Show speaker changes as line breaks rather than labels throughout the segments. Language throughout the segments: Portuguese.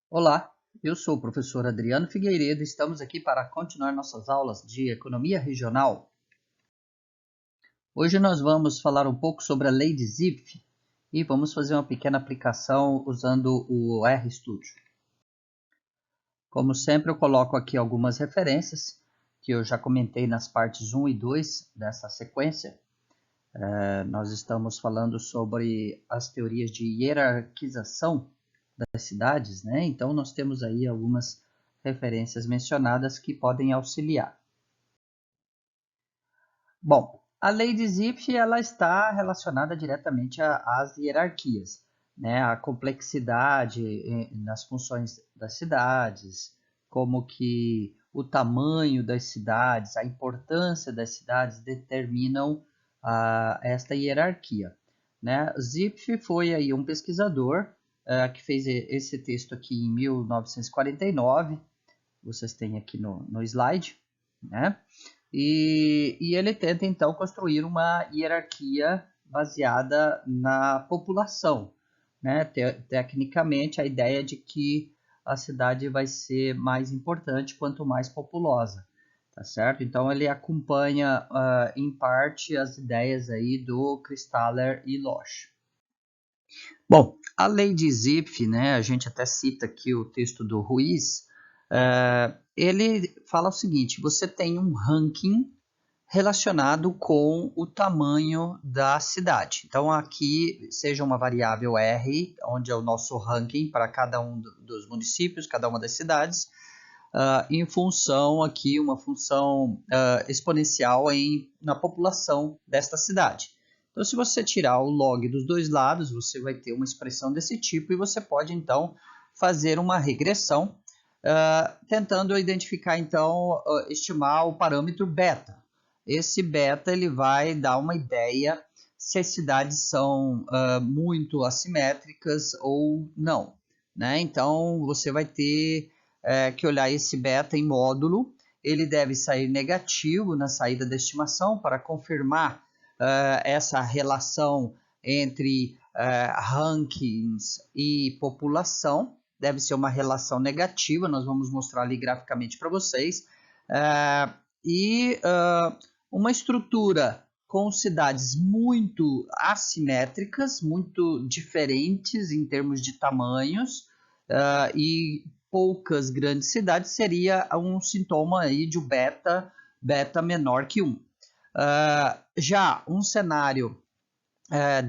Olá, eu sou o professor Adriano Figueiredo e estamos aqui para continuar nossas aulas de Economia Regional. Hoje nós vamos falar um pouco sobre a Lei de Zipf e vamos fazer uma pequena aplicação usando o RStudio. Como sempre, eu coloco aqui algumas referências que eu já comentei nas partes 1 e 2 dessa sequência. Nós estamos falando sobre as teorias de hierarquização das cidades, né? Então nós temos aí algumas referências mencionadas que podem auxiliar. Bom, a lei de Zipf ela está relacionada diretamente às hierarquias, né? A complexidade nas funções das cidades, como que o tamanho das cidades, a importância das cidades determinam esta hierarquia, né? Zipf foi aí um pesquisador que fez esse texto aqui em 1949, vocês têm aqui no slide, né? E ele tenta, então, construir uma hierarquia baseada na população, né? Tecnicamente, a ideia de que a cidade vai ser mais importante quanto mais populosa, tá certo? Então, ele acompanha, em parte, as ideias aí do Christaller e Losch. Bom, a lei de Zipf, né, a gente até cita aqui o texto do Ruiz, ele fala o seguinte: você tem um ranking relacionado com o tamanho da cidade. Então, aqui seja uma variável R, onde é o nosso ranking para cada um dos municípios, cada uma das cidades, em função aqui, uma função exponencial na população desta cidade. Então, se você tirar o log dos dois lados, você vai ter uma expressão desse tipo e você pode, então, fazer uma regressão, tentando identificar, então, estimar o parâmetro beta. Esse beta ele vai dar uma ideia se as cidades são muito assimétricas ou não, né? Então, você vai ter que olhar esse beta em módulo, ele deve sair negativo na saída da estimação para confirmar essa relação entre rankings e população, deve ser uma relação negativa, nós vamos mostrar ali graficamente para vocês, uma estrutura com cidades muito assimétricas, muito diferentes em termos de tamanhos, e poucas grandes cidades seria um sintoma aí de beta menor que 1. Já um cenário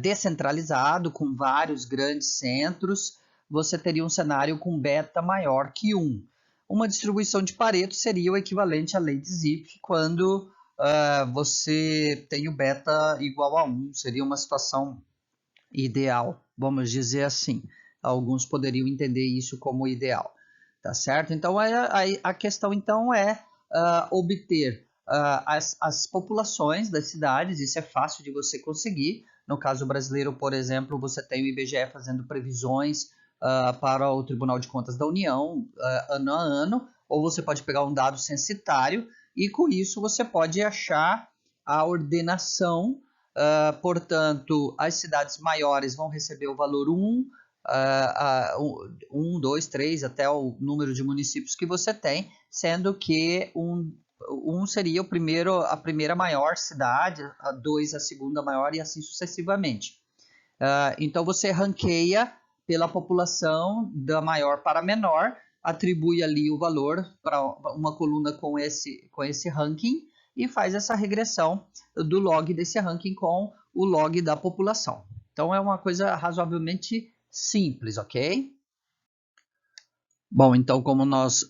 descentralizado, com vários grandes centros, você teria um cenário com beta maior que 1. Uma distribuição de Pareto seria o equivalente à lei de Zipf, quando você tem o beta igual a 1, seria uma situação ideal, vamos dizer assim. Alguns poderiam entender isso como ideal, tá certo? Então, a questão então é obter as populações das cidades, isso é fácil de você conseguir. No caso brasileiro, por exemplo, você tem o IBGE fazendo previsões para o Tribunal de Contas da União ano a ano, ou você pode pegar um dado censitário e com isso você pode achar a ordenação. Portanto, as cidades maiores vão receber o valor 1, 1, 2, 3, até o número de municípios que você tem, sendo que 1 seria a primeira maior cidade, a 2 a segunda maior e assim sucessivamente. Então você ranqueia pela população da maior para a menor, atribui ali o valor para uma coluna com esse ranking e faz essa regressão do log desse ranking com o log da população. Então é uma coisa razoavelmente simples, ok? Bom, então como nós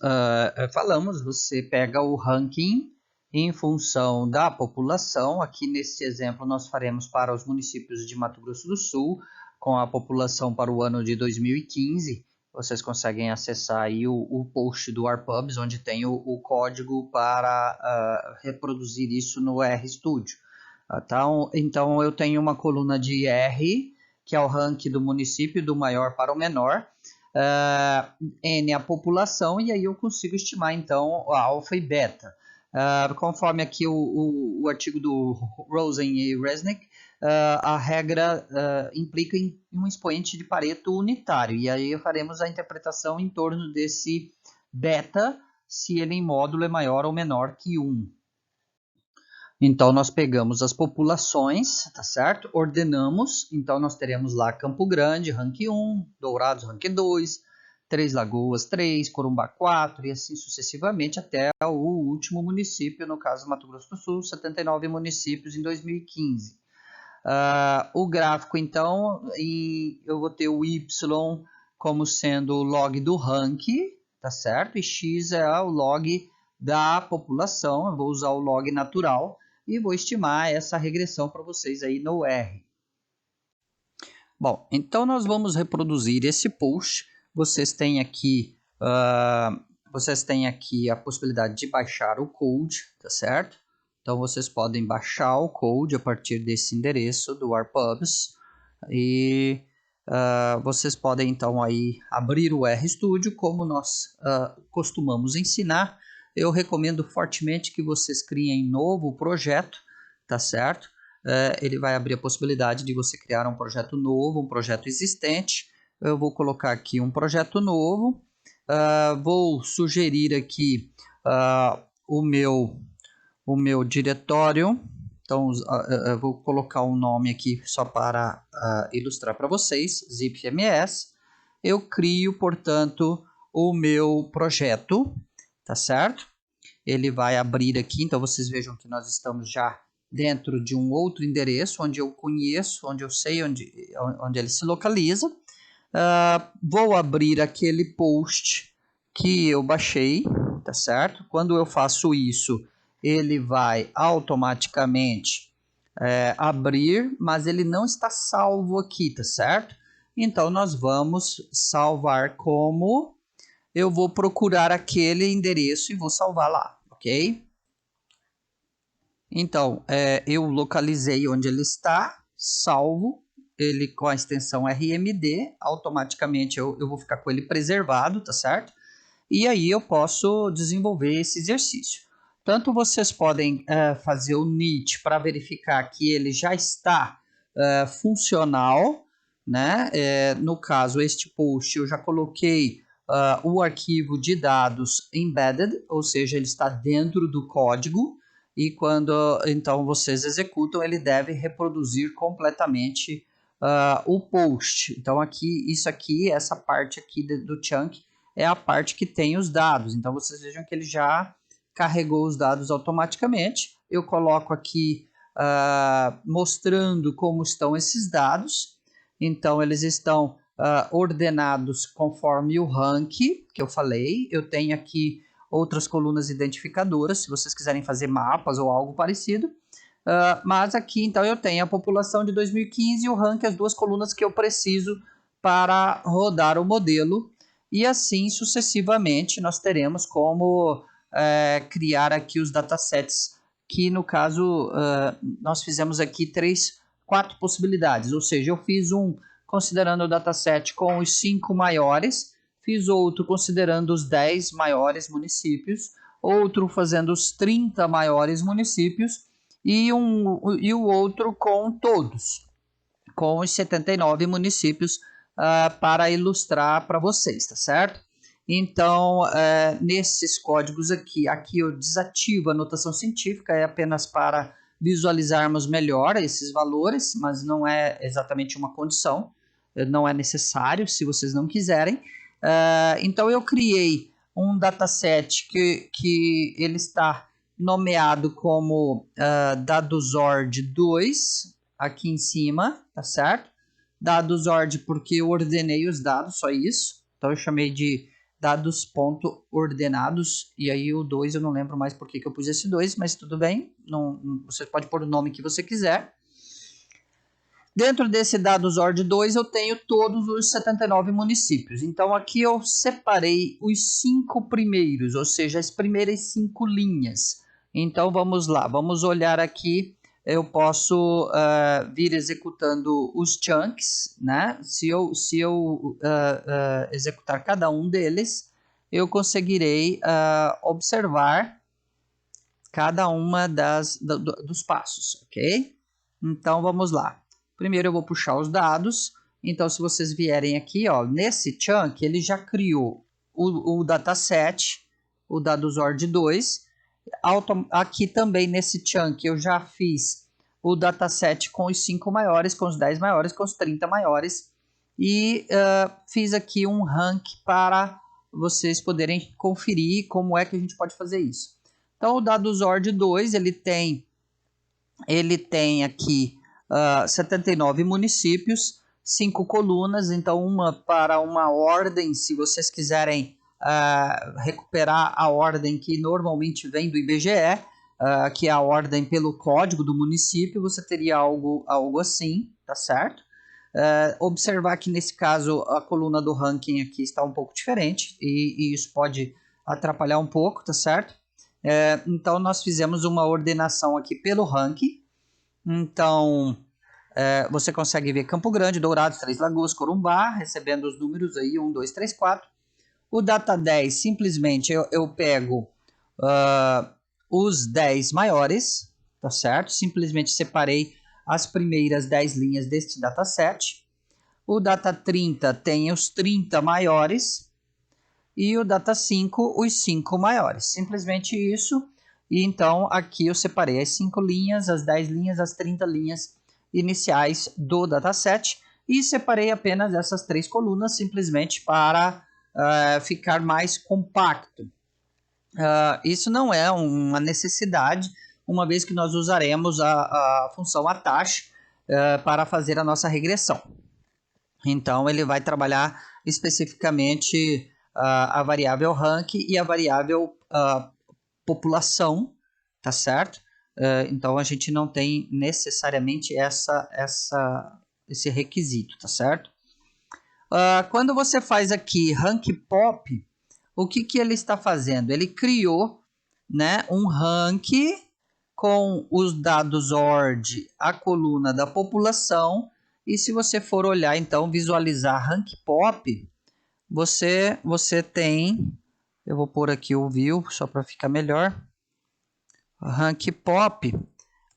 falamos, você pega o ranking em função da população. Aqui nesse exemplo nós faremos para os municípios de Mato Grosso do Sul, com a população para o ano de 2015. Vocês conseguem acessar aí o post do ARPubs, onde tem o código para reproduzir isso no RStudio. Então eu tenho uma coluna de R, que é o ranking do município, do maior para o menor, N a população, e aí eu consigo estimar então a alfa e beta. Conforme aqui o artigo do Rosen e Resnick, a regra implica em um expoente de Pareto unitário. E aí faremos a interpretação em torno desse beta, se ele em módulo é maior ou menor que 1. Então, nós pegamos as populações, tá certo? Ordenamos, então nós teremos lá Campo Grande, rank 1, Dourados, rank 2, Três Lagoas, 3, Corumbá, 4, e assim sucessivamente até o último município, no caso Mato Grosso do Sul, 79 municípios em 2015. O gráfico, então, eu vou ter o Y como sendo o log do rank, tá certo? E X é o log da população, eu vou usar o log natural e vou estimar essa regressão para vocês aí no R. Bom, então nós vamos reproduzir esse post. Vocês têm aqui a possibilidade de baixar o code, tá certo? Então vocês podem baixar o code a partir desse endereço do RPubs e vocês podem então aí abrir o RStudio como nós costumamos ensinar. Eu recomendo fortemente que vocês criem novo projeto, tá certo? Ele vai abrir a possibilidade de você criar um projeto novo, um projeto existente. Eu vou colocar aqui um projeto novo. Vou sugerir aqui o meu diretório. Então, eu vou colocar um nome aqui só para ilustrar para vocês, zipms. Eu crio, portanto, o meu projeto, tá certo? Ele vai abrir aqui, então vocês vejam que nós estamos já dentro de um outro endereço, onde eu conheço, onde eu sei onde ele se localiza. Vou abrir aquele post que eu baixei, tá certo? Quando eu faço isso, ele vai automaticamente abrir, mas ele não está salvo aqui, tá certo? Então, nós vamos salvar como... Eu vou procurar aquele endereço e vou salvar lá, ok? Então, eu localizei onde ele está, salvo ele com a extensão RMD, automaticamente eu vou ficar com ele preservado, tá certo? E aí eu posso desenvolver esse exercício. Tanto vocês podem fazer o init para verificar que ele já está funcional, né? No caso, este post eu já coloquei o arquivo de dados embedded, ou seja, ele está dentro do código, e quando então vocês executam, ele deve reproduzir completamente o post. Então isso aqui, essa parte aqui do chunk, é a parte que tem os dados. Então vocês vejam que ele já carregou os dados automaticamente. Eu coloco aqui mostrando como estão esses dados. Então eles estão ordenados conforme o rank que eu falei. Eu tenho aqui outras colunas identificadoras, se vocês quiserem fazer mapas ou algo parecido. Mas aqui então eu tenho a população de 2015 e o rank, as duas colunas que eu preciso para rodar o modelo. E assim sucessivamente nós teremos como criar aqui os datasets, que no caso nós fizemos aqui 4 possibilidades, ou seja, eu fiz um considerando o dataset com os 5 maiores, fiz outro considerando os 10 maiores municípios, outro fazendo os 30 maiores municípios e o outro com todos, com os 79 municípios para ilustrar para vocês, tá certo? Então, nesses códigos aqui eu desativo a notação científica, é apenas para visualizarmos melhor esses valores, mas não é exatamente uma condição, não é necessário se vocês não quiserem. Então, eu criei um dataset que ele está nomeado como dadosord2, aqui em cima, tá certo? Dadosord porque eu ordenei os dados, só isso. Então eu chamei de dados.ordenados, e aí o 2 eu não lembro mais por que eu pus esse 2, mas tudo bem, você pode pôr o nome que você quiser. Dentro desse dadosord2 eu tenho todos os 79 municípios. Então aqui eu separei os 5 primeiros, ou seja, as primeiras 5 linhas. Então vamos lá, vamos olhar aqui. Eu posso vir executando os chunks, né? Se eu executar cada um deles, eu conseguirei observar cada uma dos passos, ok? Então, vamos lá. Primeiro eu vou puxar os dados. Então, se vocês vierem aqui, ó, nesse chunk, ele já criou o dataset, o Daduzord2. Aqui também nesse chunk eu já fiz o dataset com os 5 maiores, com os 10 maiores, com os 30 maiores. E fiz aqui um rank para vocês poderem conferir como é que a gente pode fazer isso. Então, o Daduzord2, ele tem aqui 79 municípios, 5 colunas, então uma para uma ordem, se vocês quiserem recuperar a ordem que normalmente vem do IBGE, que é a ordem pelo código do município, você teria algo assim, tá certo? Observar que nesse caso a coluna do ranking aqui está um pouco diferente e isso pode atrapalhar um pouco, tá certo? Então nós fizemos uma ordenação aqui pelo ranking. Então você consegue ver Campo Grande, Dourados, Três Lagoas, Corumbá, recebendo os números aí 1, 2, 3, 4. O data 10, simplesmente eu pego os 10 maiores, tá certo? Simplesmente separei as primeiras 10 linhas deste dataset. O data 30 tem os 30 maiores e o data 5 os 5 maiores. Simplesmente isso. E então aqui eu separei as 5 linhas, as 10 linhas, as 30 linhas iniciais do dataset e separei apenas essas 3 colunas simplesmente para ficar mais compacto. Isso não é uma necessidade, uma vez que nós usaremos a função attach para fazer a nossa regressão. Então, ele vai trabalhar especificamente a variável rank e a variável população, tá certo? Então, a gente não tem necessariamente esse requisito, tá certo? Quando você faz aqui rank pop, o que ele está fazendo? Ele criou, né, um rank com os dados ORD, a coluna da população, e se você for olhar, então, visualizar rank pop, você tem, eu vou pôr aqui o view só para ficar melhor, rank pop,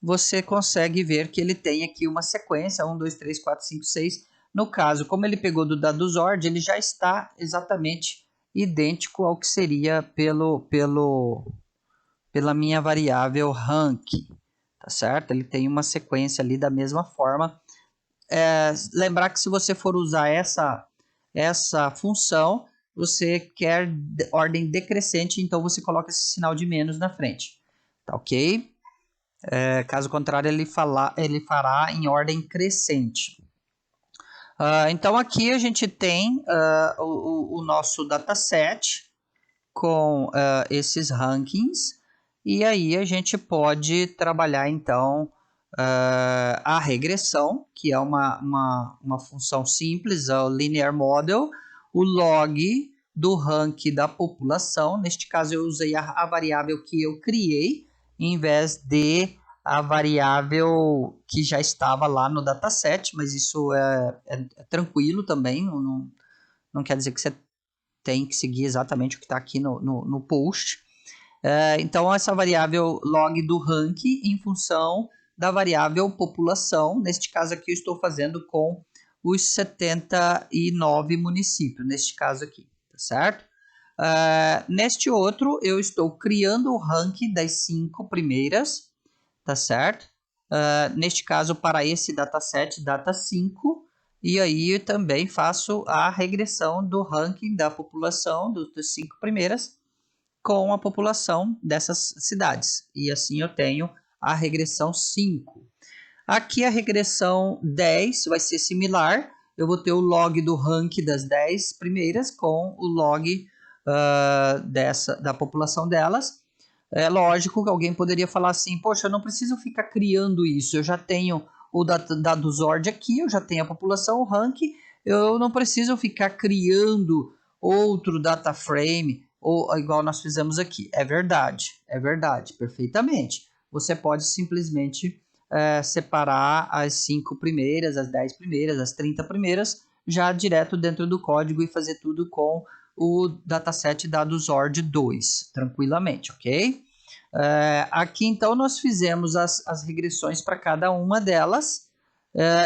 você consegue ver que ele tem aqui uma sequência, 1, 2, 3, 4, 5, 6, no caso, como ele pegou do Daduzord, ele já está exatamente idêntico ao que seria pela minha variável rank, tá certo? Ele tem uma sequência ali da mesma forma. Lembrar que se você for usar essa função, você quer ordem decrescente, então você coloca esse sinal de menos na frente, tá ok? Caso contrário, ele fará em ordem crescente. Então aqui a gente tem o nosso dataset com esses rankings e aí a gente pode trabalhar então a regressão, que é uma função simples, o linear model, o log do rank da população. Neste caso eu usei a variável que eu criei em vez de a variável que já estava lá no dataset, mas isso é tranquilo também, não quer dizer que você tem que seguir exatamente o que está aqui no post. Então, essa variável log do rank em função da variável população, neste caso aqui eu estou fazendo com os 79 municípios, neste caso aqui, tá certo? Neste outro, eu estou criando o rank das 5 primeiras, tá certo? Neste caso, para esse dataset, data 5, e aí eu também faço a regressão do ranking da população dos 5 primeiras com a população dessas cidades. E assim eu tenho a regressão 5. Aqui a regressão 10 vai ser similar. Eu vou ter o log do rank das 10 primeiras com o log da população delas. É lógico que alguém poderia falar assim, poxa, eu não preciso ficar criando isso, eu já tenho o Daduzord aqui, eu já tenho a população, o rank, eu não preciso ficar criando outro data frame, ou igual nós fizemos aqui. É verdade, perfeitamente. Você pode simplesmente separar as 5 primeiras, as 10 primeiras, as 30 primeiras, já direto dentro do código e fazer tudo com o dataset Daduzord 2, tranquilamente, ok? Aqui então nós fizemos as regressões para cada uma delas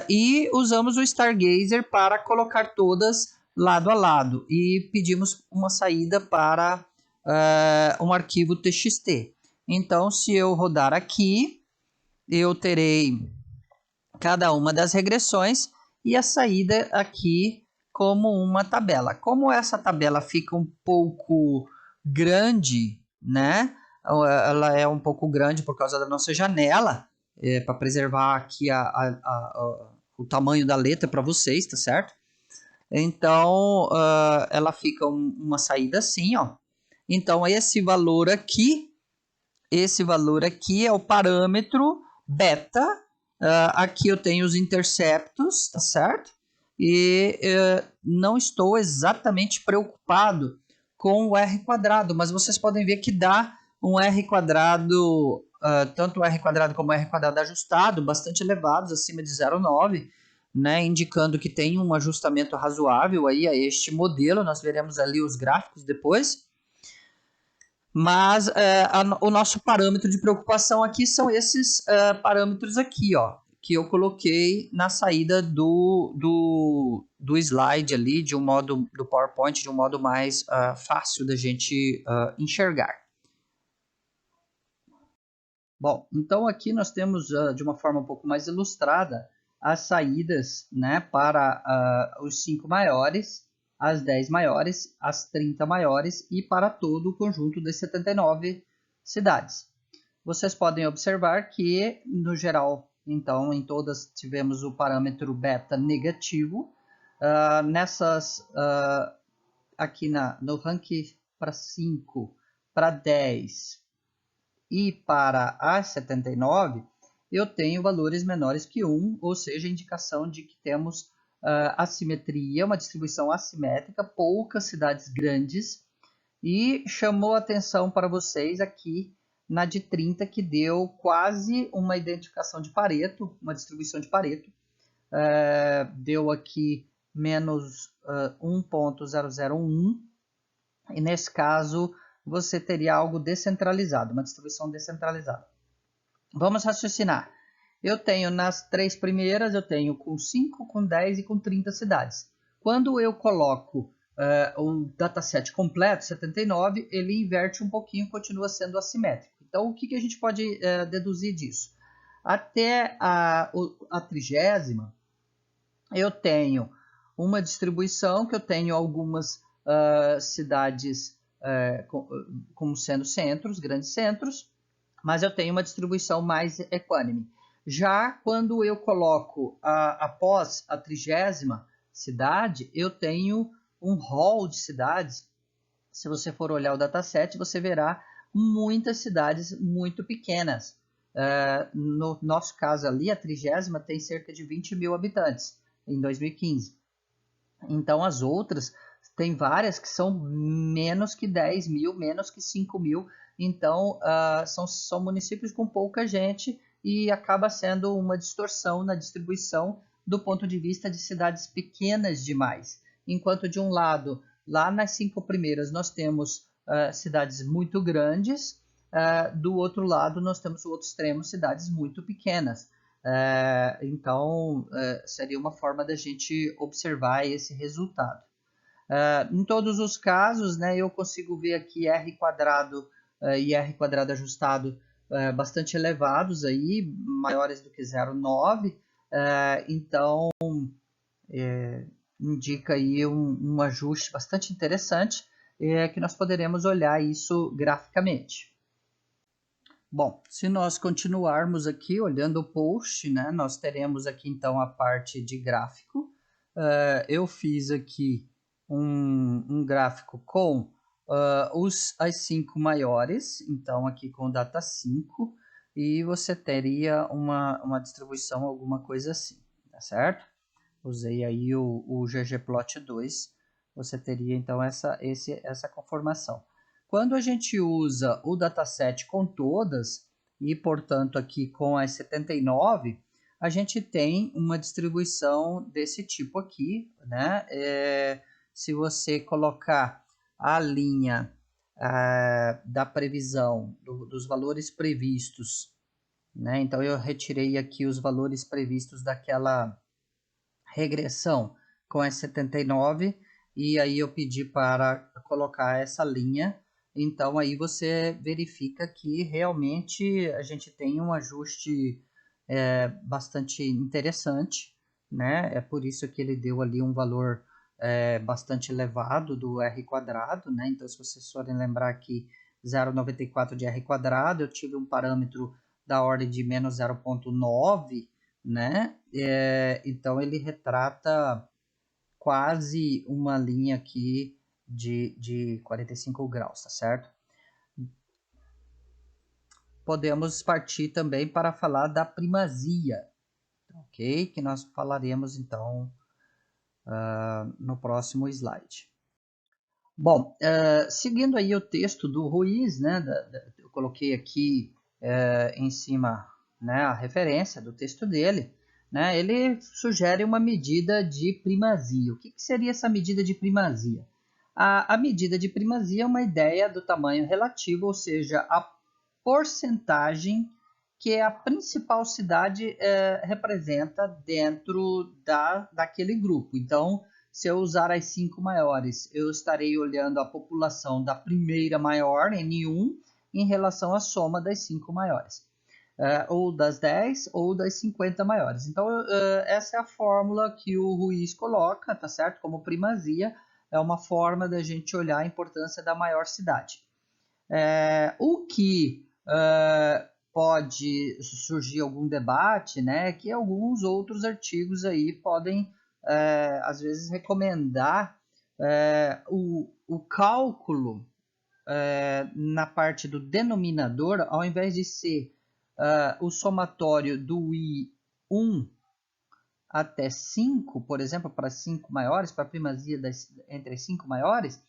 e usamos o Stargazer para colocar todas lado a lado e pedimos uma saída para um arquivo TXT. Então, se eu rodar aqui, eu terei cada uma das regressões e a saída aqui como uma tabela. Como essa tabela fica um pouco grande, né? Ela é um pouco grande por causa da nossa janela, para preservar aqui o tamanho da letra para vocês, tá certo? Então, ela fica uma saída assim, ó. Então, esse valor aqui é o parâmetro beta. Aqui eu tenho os interceptos, tá certo? E não estou exatamente preocupado com o R quadrado, mas vocês podem ver que dá um R quadrado, tanto o R quadrado como o R quadrado ajustado, bastante elevados, acima de 0,9, né, indicando que tem um ajustamento razoável aí a este modelo. Nós veremos ali os gráficos depois. Mas o nosso parâmetro de preocupação aqui são esses parâmetros aqui, ó, que eu coloquei na saída do slide ali, de um modo do PowerPoint, de um modo mais fácil da gente enxergar. Bom, então aqui nós temos de uma forma um pouco mais ilustrada as saídas, né, para os 5 maiores, as 10 maiores, as 30 maiores e para todo o conjunto das 79 cidades. Vocês podem observar que, no geral, então, em todas tivemos o parâmetro beta negativo. Aqui no ranking para 5, para 10 e para as 79, eu tenho valores menores que 1, ou seja, indicação de que temos assimetria, uma distribuição assimétrica, poucas cidades grandes, e chamou a atenção para vocês aqui na de 30, que deu quase uma identificação de Pareto, uma distribuição de Pareto, deu aqui menos 1.001, e nesse caso você teria algo descentralizado, uma distribuição descentralizada. Vamos raciocinar. Eu tenho nas 3 primeiras, eu tenho com 5, com 10 e com 30 cidades. Quando eu coloco o dataset completo, 79, ele inverte um pouquinho, continua sendo assimétrico. Então, o que a gente pode deduzir disso? Até a 30ª, eu tenho uma distribuição que eu tenho algumas cidades como sendo centros, grandes centros, mas eu tenho uma distribuição mais equânime. Já quando eu coloco após a 30ª cidade, eu tenho um hall de cidades. Se você for olhar o dataset, você verá muitas cidades muito pequenas. No nosso caso ali, a 30ª tem cerca de 20 mil habitantes em 2015. Então as outras tem várias que são menos que 10 mil, menos que 5 mil. Então são municípios com pouca gente e acaba sendo uma distorção na distribuição do ponto de vista de cidades pequenas demais. Enquanto de um lado, lá nas 5 primeiras, nós temos cidades muito grandes, do outro lado nós temos o outro extremo, cidades muito pequenas. Então, seria uma forma da gente observar esse resultado. Em todos os casos, né, eu consigo ver aqui R quadrado e R quadrado ajustado bastante elevados, aí, maiores do que 0,9. Então, indica aí um ajuste bastante interessante, que nós poderemos olhar isso graficamente. Bom, se nós continuarmos aqui olhando o post, né, nós teremos aqui então a parte de gráfico. Eu fiz aqui um gráfico com as 5 maiores, então aqui com data 5, e você teria uma distribuição, alguma coisa assim, tá certo? Usei aí o ggplot2, você teria então essa conformação. Quando a gente usa o dataset com todas, e portanto aqui com as 79, a gente tem uma distribuição desse tipo aqui, né? Se você colocar a linha da previsão, dos valores previstos, né? Então eu retirei aqui os valores previstos daquela regressão com as 79 e aí eu pedi para colocar essa linha. Então aí você verifica que realmente a gente tem um ajuste bastante interessante, né? É por isso que ele deu ali um valor bastante elevado do R quadrado, né? Então se vocês forem lembrar aqui 0,94 de R quadrado, eu tive um parâmetro da ordem de menos 0,9, né? Então ele retrata quase uma linha aqui de 45 graus, tá certo? Podemos partir também para falar da primazia, ok? Que nós falaremos então no próximo slide. Bom, seguindo aí o texto do Ruiz, né? Eu coloquei aqui em cima, né, a referência do texto dele. Né, ele sugere uma medida de primazia. O que seria essa medida de primazia? A medida de primazia é uma ideia do tamanho relativo, ou seja, a porcentagem que a principal cidade representa dentro daquele grupo. Então, se eu usar as 5 maiores, eu estarei olhando a população da primeira maior, N1, em relação à soma das 5 maiores. Ou das 10 ou das 50 maiores. Então, essa é a fórmula que o Ruiz coloca, tá certo? Como primazia, é uma forma da gente olhar a importância da maior cidade. O que pode surgir algum debate, né? Que alguns outros artigos aí podem, às vezes, recomendar o cálculo na parte do denominador, ao invés de ser o somatório do I1 até 5, por exemplo, para 5 maiores, para a primazia entre as 5 maiores,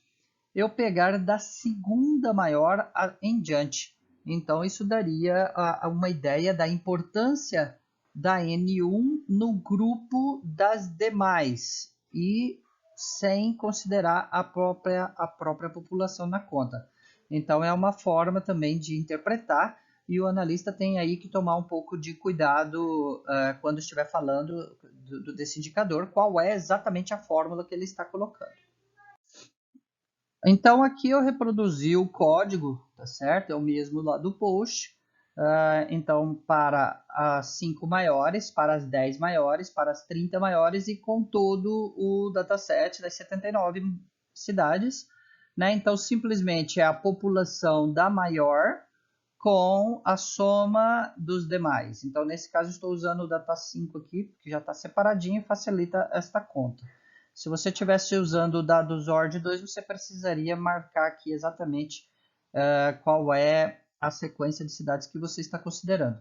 eu pegar da segunda maior em diante. Então, isso daria uma ideia da importância da N1 no grupo das demais e sem considerar a própria população na conta. Então, é uma forma também de interpretar e o analista tem aí que tomar um pouco de cuidado quando estiver falando desse indicador, qual é exatamente a fórmula que ele está colocando. Então, aqui eu reproduzi o código, tá certo? É o mesmo lá do post. Então, para as 5 maiores, para as 10 maiores, para as 30 maiores e com todo o dataset das 79 cidades. Né? Então, simplesmente é a população da maior com a soma dos demais. Então, nesse caso, estou usando o data 5 aqui, que já está separadinho e facilita esta conta. Se você estivesse usando o dados ORD 2, você precisaria marcar aqui exatamente qual é a sequência de cidades que você está considerando.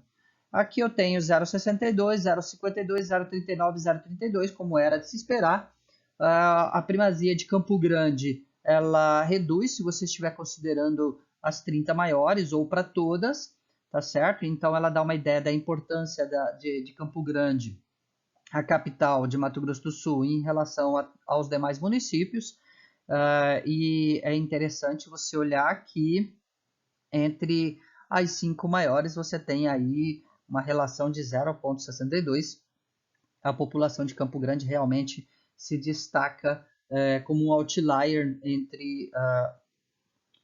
Aqui eu tenho 0,62, 0,52, 0,39, 0,32, como era de se esperar. A primazia de Campo Grande, ela reduz se você estiver considerando as 30 maiores ou para todas, tá certo? Então ela dá uma ideia da importância de Campo Grande, a capital de Mato Grosso do Sul, em relação aos demais municípios. E é interessante você olhar que entre as 5 maiores você tem aí uma relação de 0,62. A população de Campo Grande realmente se destaca como um outlier entre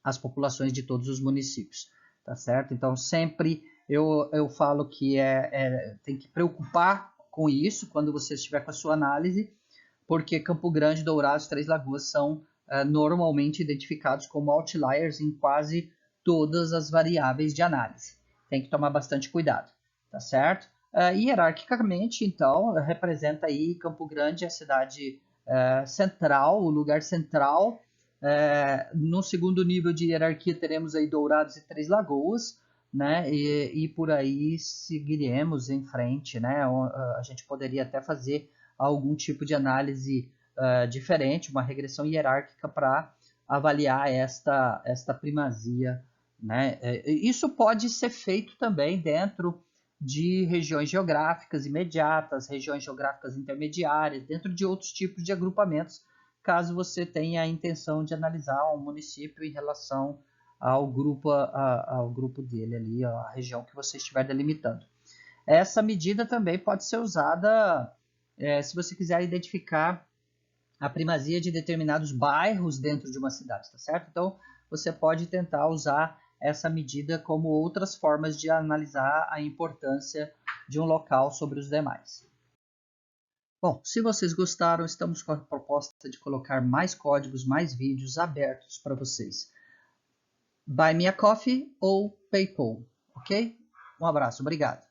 as populações de todos os municípios, tá certo? Então, sempre eu falo que tem que preocupar com isso quando você estiver com a sua análise, porque Campo Grande, Dourados, Três Lagoas são normalmente identificados como outliers em quase todas as variáveis de análise. Tem que tomar bastante cuidado, tá certo? Hierarquicamente, então, representa aí Campo Grande a cidade central, o lugar central. No segundo nível de hierarquia teremos aí Dourados e Três Lagoas, né? E por aí seguiremos em frente, né? A gente poderia até fazer algum tipo de análise diferente, uma regressão hierárquica para avaliar esta primazia, né? Isso pode ser feito também dentro de regiões geográficas imediatas, regiões geográficas intermediárias, dentro de outros tipos de agrupamentos, caso você tenha a intenção de analisar um município em relação ao grupo dele ali, a região que você estiver delimitando. Essa medida também pode ser usada se você quiser identificar a primazia de determinados bairros dentro de uma cidade, tá certo? Então, você pode tentar usar essa medida como outras formas de analisar a importância de um local sobre os demais. Bom, se vocês gostaram, estamos com a proposta de colocar mais códigos, mais vídeos abertos para vocês. Buy Me a Coffee ou PayPal, ok? Um abraço, obrigado.